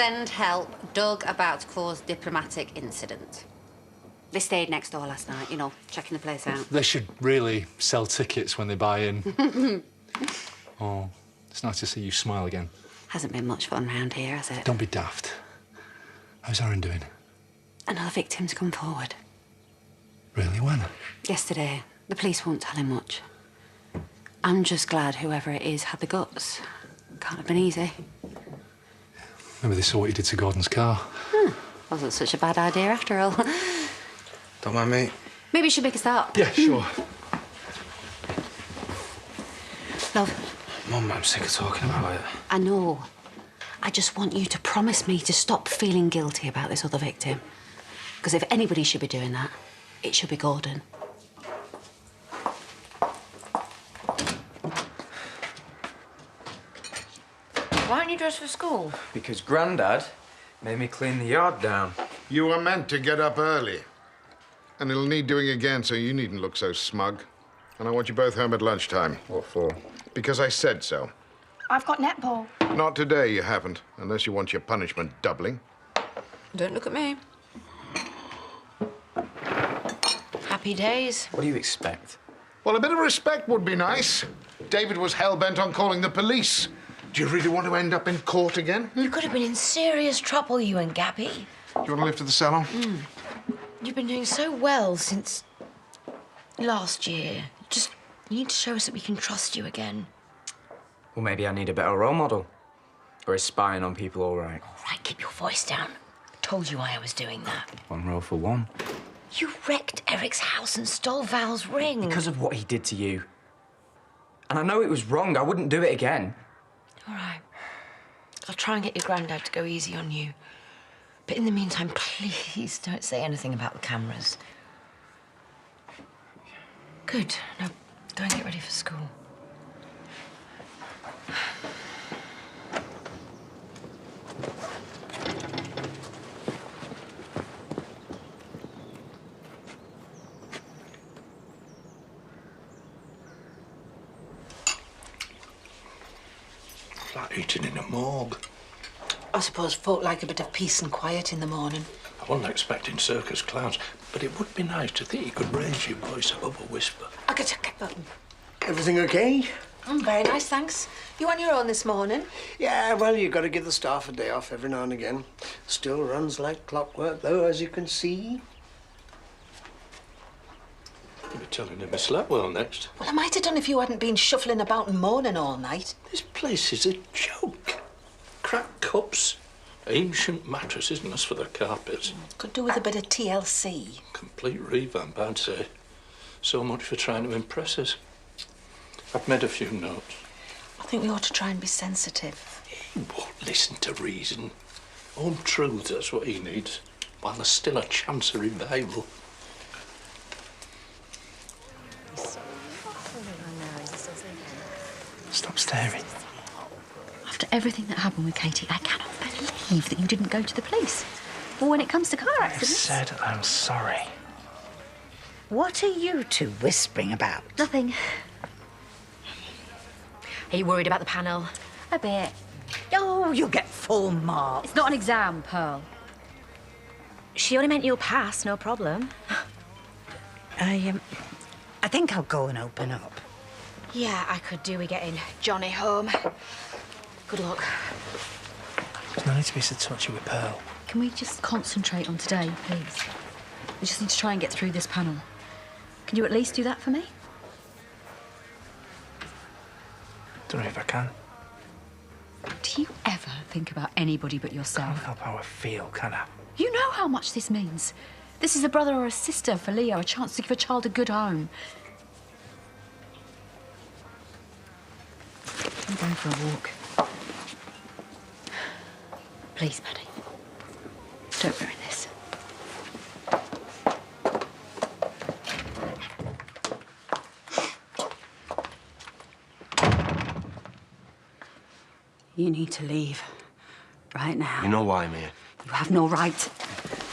Send help. Doug about to cause diplomatic incident. They stayed next door last night, you know, checking the place out. They should really sell tickets when they buy in. Oh, it's nice to see you smile again. Hasn't been much fun round here, has it? Don't be daft. How's Aaron doing? Another victim's come forward. Really, when? Yesterday. The police won't tell him much. I'm just glad whoever it is had the guts. Can't have been easy. Maybe they saw what you did to Gordon's car. Wasn't such a bad idea after all. Don't mind me. Maybe you should make a start. Yeah, sure. Love. Mum, I'm sick of talking about it. I know. I just want you to promise me to stop feeling guilty about this other victim. Because if anybody should be doing that, it should be Gordon. Why aren't you dressed for school? Because Grandad made me clean the yard down. You were meant to get up early. And it'll need doing again, so you needn't look so smug. And I want you both home at lunchtime. What for? Because I said so. I've got netball. Not today, you haven't, unless you want your punishment doubling. Don't look at me. Happy days. What do you expect? Well, a bit of respect would be nice. David was hell-bent on calling the police. Do you really want to end up in court again? You could have been in serious trouble, you and Gabby. Do you want to lift to the salon? You've been doing so well since last year. You need to show us that we can trust you again. Well, maybe I need a better role model. Or is spying on people all right? All right, keep your voice down. I told you why I was doing that. One role for one. You wrecked Eric's house and stole Val's ring. Because of what he did to you. And I know it was wrong. I wouldn't do it again. All right. I'll try and get your granddad to go easy on you. But in the meantime, please don't say anything about the cameras. Good. Now, go and get ready for school. Like eating in a morgue. I suppose folk like a bit of peace and quiet in the morning. I wasn't expecting circus clowns, but it would be nice to think you could raise your voice above a whisper. I could check that button. Everything okay? Very nice, thanks. You on your own this morning? Yeah, well, you've got to give the staff a day off every now and again. Still runs like clockwork, though, as you can see. You'll be telling him I slept well next. Well, I might have done if you hadn't been shuffling about and moaning all night. This place is a joke. Cracked cups, ancient mattresses, and as for the carpets. Could do with a bit of TLC. Complete revamp, I'd say. So much for trying to impress us. I've made a few notes. I think we ought to try and be sensitive. He won't listen to reason. Home truth, that's what he needs. While there's still a chance of revival. Stop staring. After everything that happened with Katie, I cannot believe that you didn't go to the police. Well, when it comes to car I accidents... said I'm sorry. What are you two whispering about? Nothing. Are you worried about the panel? A bit. Oh, you'll get full marks. It's not an exam, Pearl. She only meant you'll pass, no problem. I think I'll go and open up. Yeah, I could do with getting Johnny home. Good luck. There's no need to be so touchy with Pearl. Can we just concentrate on today, please? We just need to try and get through this panel. Can you at least do that for me? Don't know if I can. Do you ever think about anybody but yourself? Can't help how I feel, can I? You know how much this means. This is a brother or a sister for Leo, a chance to give a child a good home. I'm going for a walk. Please, Maddie. Don't ruin this. You need to leave. Right now. You know why I'm here? You have no right.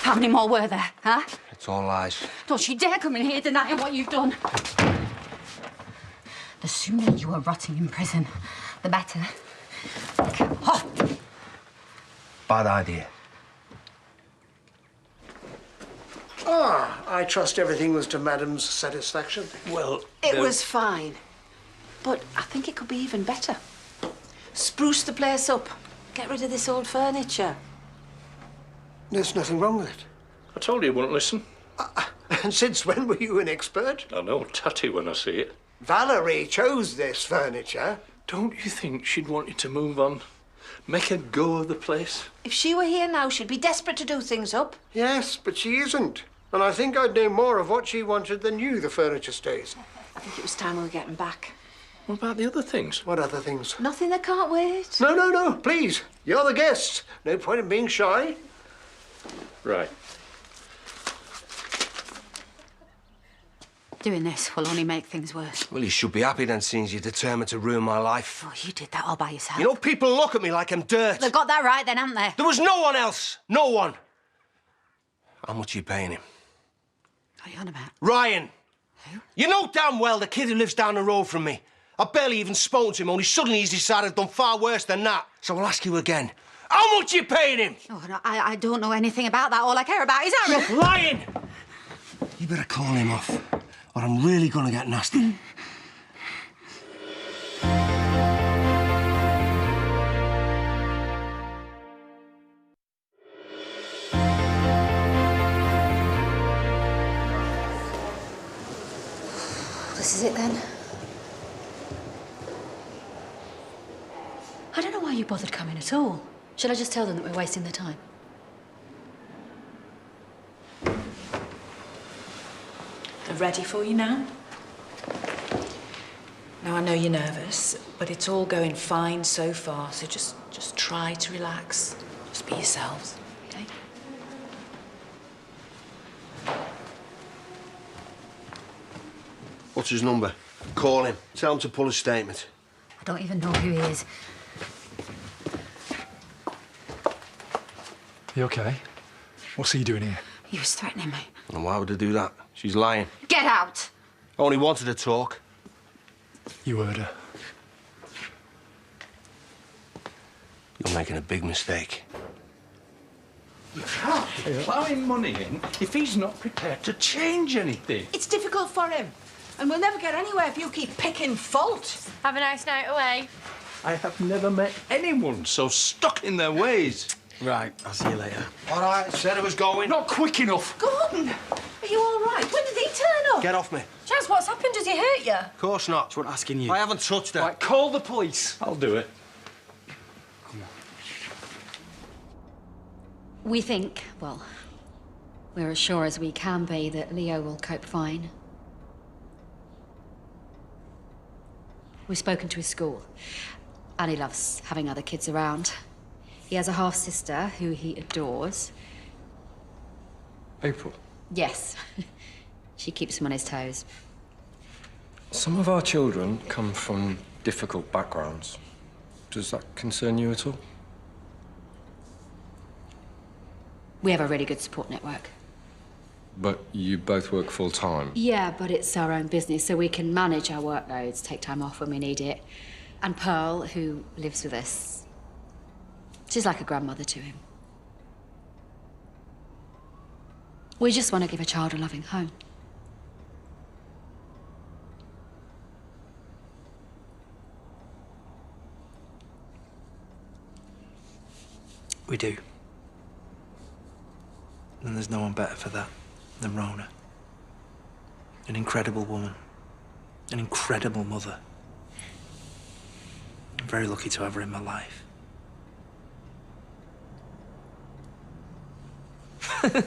How many more were there, huh? It's all lies. Don't you dare come in here denying what you've done. The sooner you are rotting in prison, the better. Get off. bad idea. Ah, I trust everything was to Madam's satisfaction. Well, It was fine. But I think it could be even better. Spruce the place up. Get rid of this old furniture. There's nothing wrong with it. I told you you wouldn't listen. And since when were you an expert? I know, tatty when I see it. Valerie chose this furniture. Don't you think she'd want you to move on? Make a go of the place? If she were here now, she'd be desperate to do things up. Yes, but she isn't. And I think I'd know more of what she wanted than you, the furniture stays. I think it was time we were getting back. What about the other things? What other things? Nothing that can't wait. No, no, no, please. You're the guests. No point in being shy. Right. Doing this will only make things worse. Well, you should be happy then, seeing you're determined to ruin my life. Oh, you did that all by yourself. You know, people look at me like I'm dirt. They've got that right then, haven't they? There was no one else. No one. How much are you paying him? What are you on about? Ryan. Who? You know damn well the kid who lives down the road from me. I barely even spoken to him, only suddenly he's decided I've done far worse than that. So I'll ask you again. How much are you paying him? Oh, no, I don't know anything about that. All I care about is Aaron. You're lying! You better call him off, or I'm really gonna get nasty. This is it then? I don't know why you bothered coming at all. Shall I just tell them that we're wasting their time? They're ready for you now. Now, I know you're nervous, but it's all going fine so far, so just try to relax. Just be yourselves, okay? What's his number? Call him. Tell him to pull a statement. I don't even know who he is. You okay? What's he doing here? He was threatening me. And why would I do that? She's lying. Get out! I only wanted to talk. You heard her. You're making a big mistake. You can't allow him money in if he's not prepared to change anything. It's difficult for him. And we'll never get anywhere if you keep picking fault. Have a nice night away. I have never met anyone so stuck in their ways. Right, I'll see you later. All right, said I was going. Not quick enough. Gordon, are you all right? When did he turn up? Get off me. Chaz, what's happened? Does he hurt you? Of course not. That's what I'm asking you. I haven't touched her. Right, call the police. I'll do it. We think, well, we're as sure as we can be that Leo will cope fine. We've spoken to his school, and he loves having other kids around. He has a half-sister who he adores. April, Yes, she keeps him on his toes. some of our children come from difficult backgrounds. Does that concern you at all? We have a really good support network. But you both work full-time. Yeah, but it's our own business, so we can manage our workloads, take time off when we need it. And Pearl, who lives with us, she's like a grandmother to him. We just want to give a child a loving home. We do. And there's no one better for that than Rona. An incredible woman. An incredible mother. I'm very lucky to have her in my life.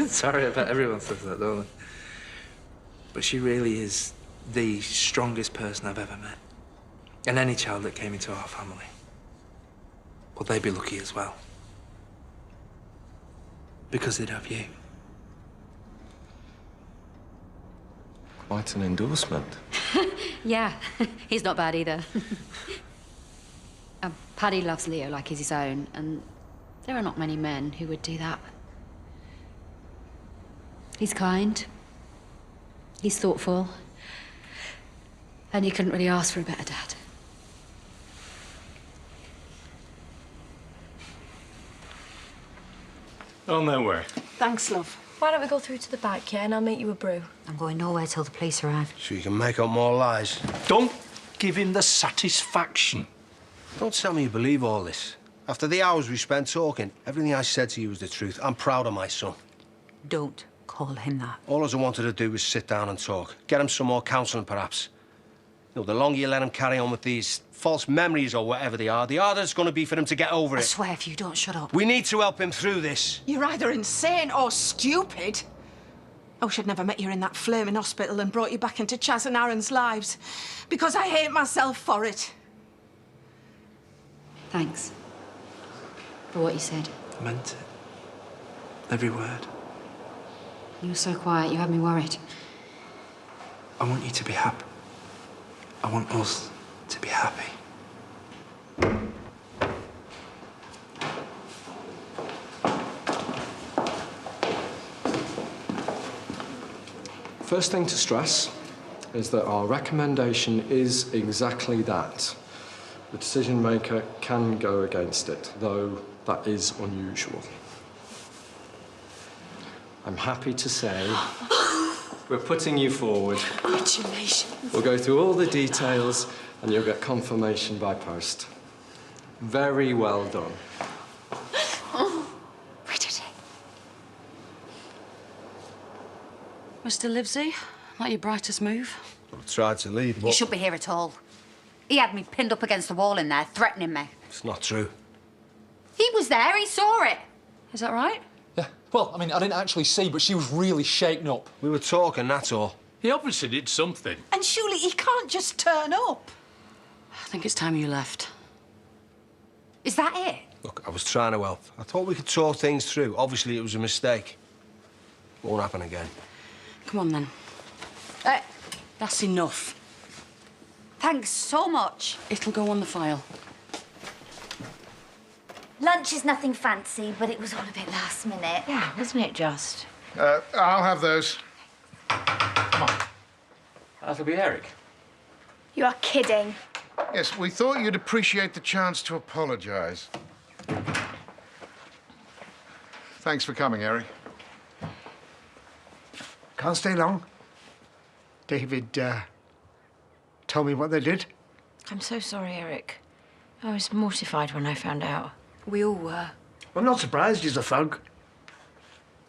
Sorry, I bet everyone says that, don't they? But she really is the strongest person I've ever met. And any child that came into our family, well, they'd be lucky as well. Because they'd have you. Quite an endorsement. Yeah, he's not bad either. Paddy loves Leo like he's his own, and there are not many men who would do that. He's kind, he's thoughtful, and you couldn't really ask for a better dad. On their way. Thanks, love. Why don't we go through to the back, yeah, and I'll make you a brew? I'm going nowhere till the police arrive. So you can make up more lies. Don't give him the satisfaction. Don't tell me you believe all this. After the hours we spent talking, everything I said to you was the truth. I'm proud of my son. Don't call him that. All I wanted to do was sit down and talk. Get him some more counselling, perhaps. You know, the longer you let him carry on with these false memories or whatever they are, the harder it's going to be for him to get over it. I swear, if you don't shut up. We need to help him through this. You're either insane or stupid. I wish I'd never met you in that flaming hospital and brought you back into Chaz and Aaron's lives. Because I hate myself for it. Thanks for what you said. I meant it. Every word. You were so quiet, you had me worried. I want you to be happy. I want us to be happy. First thing to stress is that our recommendation is exactly that. The decision maker can go against it, though that is unusual. I'm happy to say we're putting you forward. Congratulations. We'll go through all the details and you'll get confirmation by post. Very well done. We did it. Mr. Livesey, not your brightest move. I tried to leave, but... You shouldn't be here at all. He had me pinned up against the wall in there, threatening me. It's not true. He was there, he saw it. Is that right? Yeah. Well, I mean, I didn't actually see, but she was really shaken up. We were talking, that's all. He obviously did something. And surely he can't just turn up. I think it's time you left. Is that it? Look, I was trying to help. I thought we could talk things through. Obviously, it was a mistake. Won't happen again. Come on, then. That's enough. Thanks so much. It'll go on the file. Lunch is nothing fancy, but it was all a bit last minute. Yeah, wasn't it just? I'll have those. That'll be Eric. You are kidding. Yes, we thought you'd appreciate the chance to apologise. Thanks for coming, Eric. Can't stay long. David told me what they did. I'm so sorry, Eric. I was mortified when I found out. We all were. I'm not surprised he's a thug.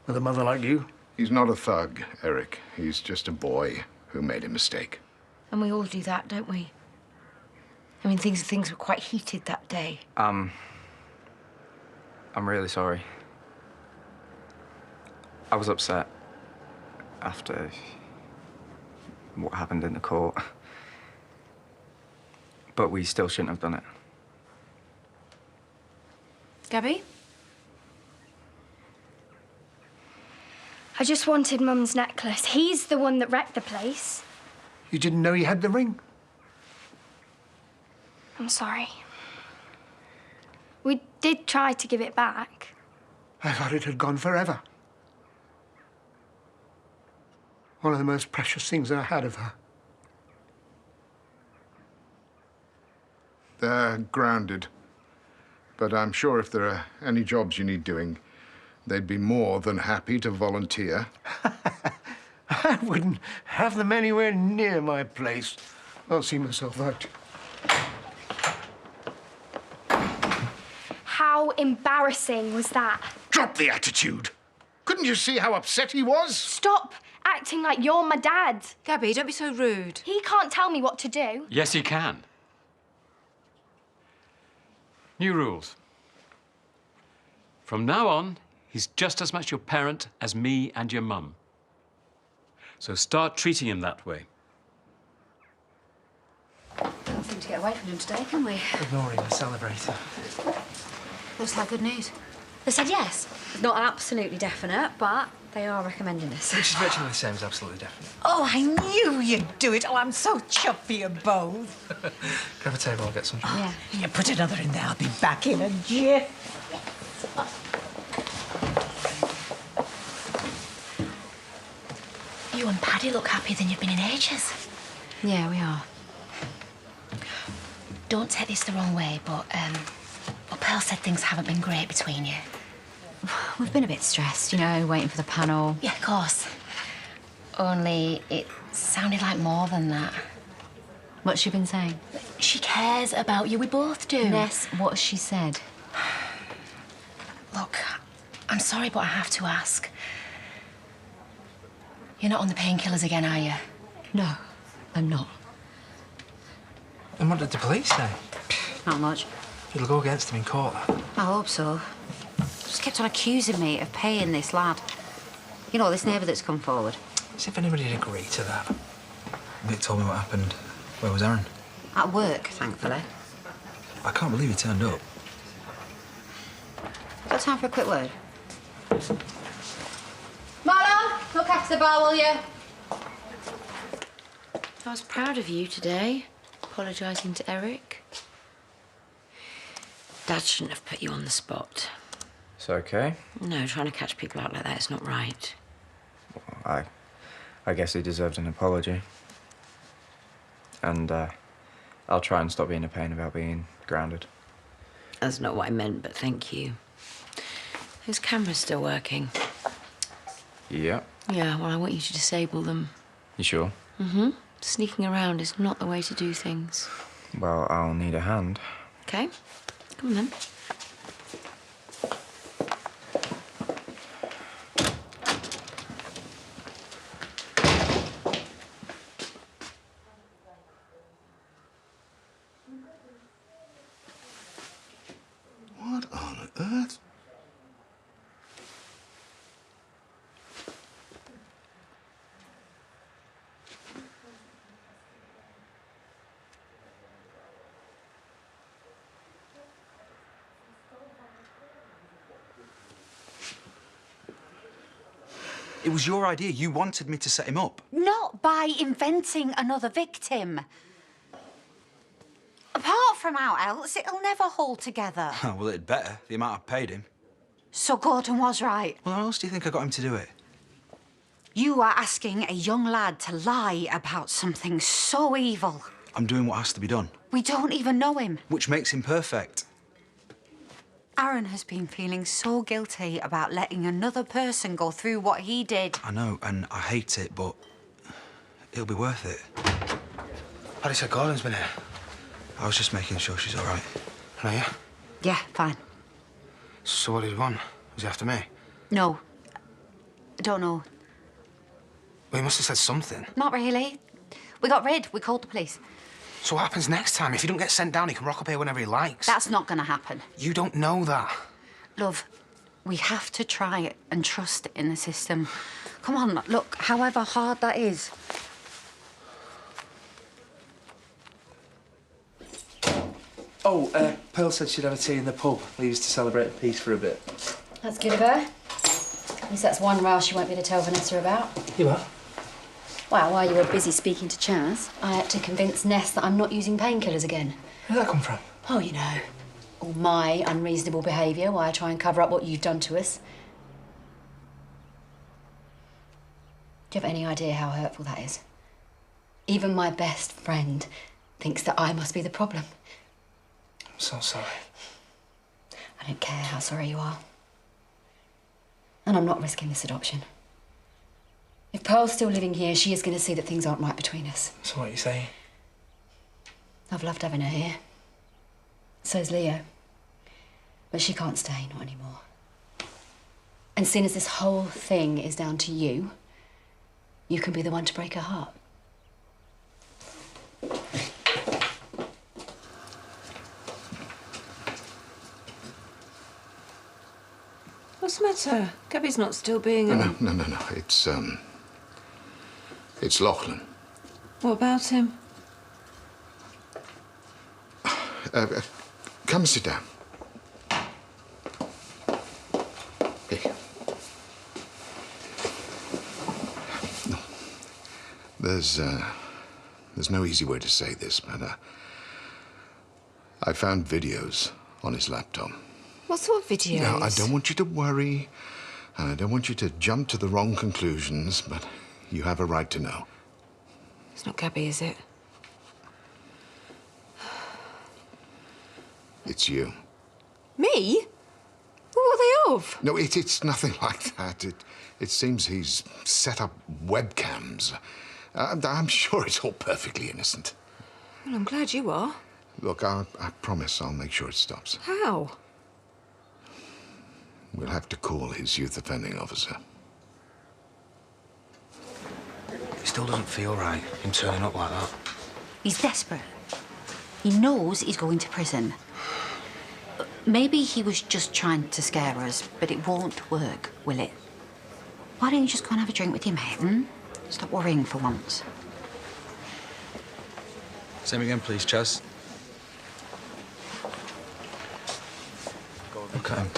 With a mother like you. He's not a thug, Eric. He's just a boy who made a mistake. And we all do that, don't we? I mean, things were quite heated that day. I'm really sorry. I was upset after what happened in the court. But we still shouldn't have done it. Gabby? I just wanted Mum's necklace. He's the one that wrecked the place. You didn't know he had the ring? I'm sorry. We did try to give it back. I thought it had gone forever. One of the most precious things I had of her. They're grounded. But I'm sure if there are any jobs you need doing, they'd be more than happy to volunteer. I wouldn't have them anywhere near my place. I'll see myself out. How embarrassing was that? Drop the attitude! Couldn't you see how upset he was? Stop acting like you're my dad. Gabby, don't be so rude. He can't tell me what to do. Yes, he can. New rules. From now on, he's just as much your parent as me and your mum. So start treating him that way. Nothing to get away from him today, can we? Ignoring the celebrator. Looks like good news. They said yes. It's not absolutely definite, but they are recommending this. Which is virtually the same as absolutely definite. Oh, I knew you'd do it. Oh, I'm so chuffed for you both. Grab a table, I'll get some drinks. Yeah. You put another in there. I'll be back in a jiff. You and Paddy look happier than you've been in ages. Yeah, we are. Don't take this the wrong way, but Pearl said things haven't been great between you. We've been a bit stressed, you know, waiting for the panel. Yeah, of course. Only it sounded like more than that. What's she been saying? She cares about you. We both do. Ness, what's she said? Look, I'm sorry, but I have to ask. You're not on the painkillers again, are you? No, I'm not. And what did the police say? Not much. It'll go against them in court. I hope so. Just kept on accusing me of paying this lad. You know, this neighbour that's come forward. As if anybody would agree to that. Vic told me what happened. Where was Aaron? At work, thankfully. I can't believe he turned up. Got time for a quick word? Marlon, look after the bar, will you? I was proud of you today, apologising to Eric. Dad shouldn't have put you on the spot. It's okay. No, trying to catch people out like that is not right. I guess he deserved an apology. And I'll try and stop being a pain about being grounded. That's not what I meant, but thank you. Those cameras still working? Yeah. Yeah, well, I want you to disable them. You sure? Mm-hmm. Sneaking around is not the way to do things. Well, I'll need a hand. Okay, come on then. What on earth? It was your idea. You wanted me to set him up. Not by inventing another victim. Apart from how else, it'll never hold together. Well, it'd better. The amount I paid him. So Gordon was right. Well, how else do you think I got him to do it? You are asking a young lad to lie about something so evil. I'm doing what has to be done, We don't even know him. which makes him perfect. Aaron has been feeling so guilty about letting another person go through what he did. I know, and I hate it, but it'll be worth it. Paddy said Gordon's been here. I was just making sure she's all right. Are you? Yeah, fine. So what did he want? Was he after me? No. I don't know. Well, he must have said something. Not really. We got rid. We called the police. So what happens next time? If he don't get sent down, he can rock up here whenever he likes. That's not going to happen. You don't know that. Love, we have to try and trust in the system. Come on, look, however hard that is. Oh, Pearl said she'd have a tea in the pub. We used to celebrate peace for a bit. That's good of her. At least that's one row she won't be able to tell Vanessa about. You what? Well, while you were busy speaking to Chaz, I had to convince Ness that I'm not using painkillers again. Where'd that come from? Oh, you know, all my unreasonable behaviour while I try and cover up what you've done to us. Do you have any idea how hurtful that is? Even my best friend thinks that I must be the problem. I'm so sorry. I don't care how sorry you are. And I'm not risking this adoption. If Pearl's still living here, she is going to see that things aren't right between us. So what are you saying? I've loved having her here. So's Leo. But she can't stay, not anymore. And seeing as this whole thing is down to you, you can be the one to break her heart. What's the matter? Gabby's not still being... No. It's Lachlan. What about him? Come sit down. Hey. No. There's no easy way to say this, but I found videos on his laptop. What sort of videos? Now, I don't want you to worry, and I don't want you to jump to the wrong conclusions, but you have a right to know. It's not Gabby, is it? It's you. Me? Well, what are love? No, it's nothing like that. It seems he's set up webcams. I'm sure it's all perfectly innocent. Well, I'm glad you are. Look, I promise I'll make sure it stops. How? We'll have to call his youth offending officer. It still doesn't feel right, him turning up like that. He's desperate. He knows he's going to prison. Maybe he was just trying to scare us, but it won't work, will it? Why don't you just go and have a drink with your mate, hmm? Stop worrying for once. Same again, please, Chaz. Look at him.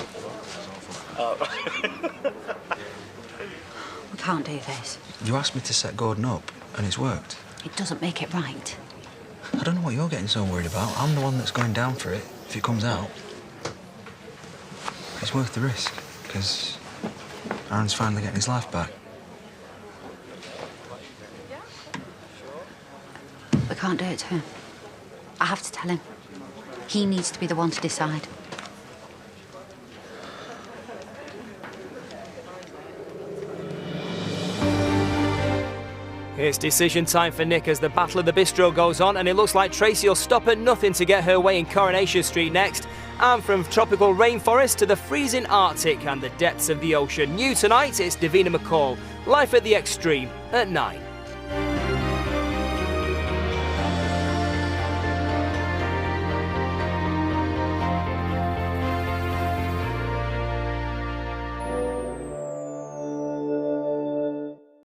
We can't do this. You asked me to set Gordon up, and it's worked. It doesn't make it right. I don't know what you're getting so worried about. I'm the one that's going down for it, if it comes out. It's worth the risk, because Aaron's finally getting his life back. We can't do it to him. I have to tell him. He needs to be the one to decide. It's decision time for Nick as the Battle of the Bistro goes on, and it looks like Tracy will stop at nothing to get her way in Coronation Street next. And from tropical rainforest to the freezing Arctic and the depths of the ocean, new tonight, it's Davina McCall, Life at the Extreme at 9.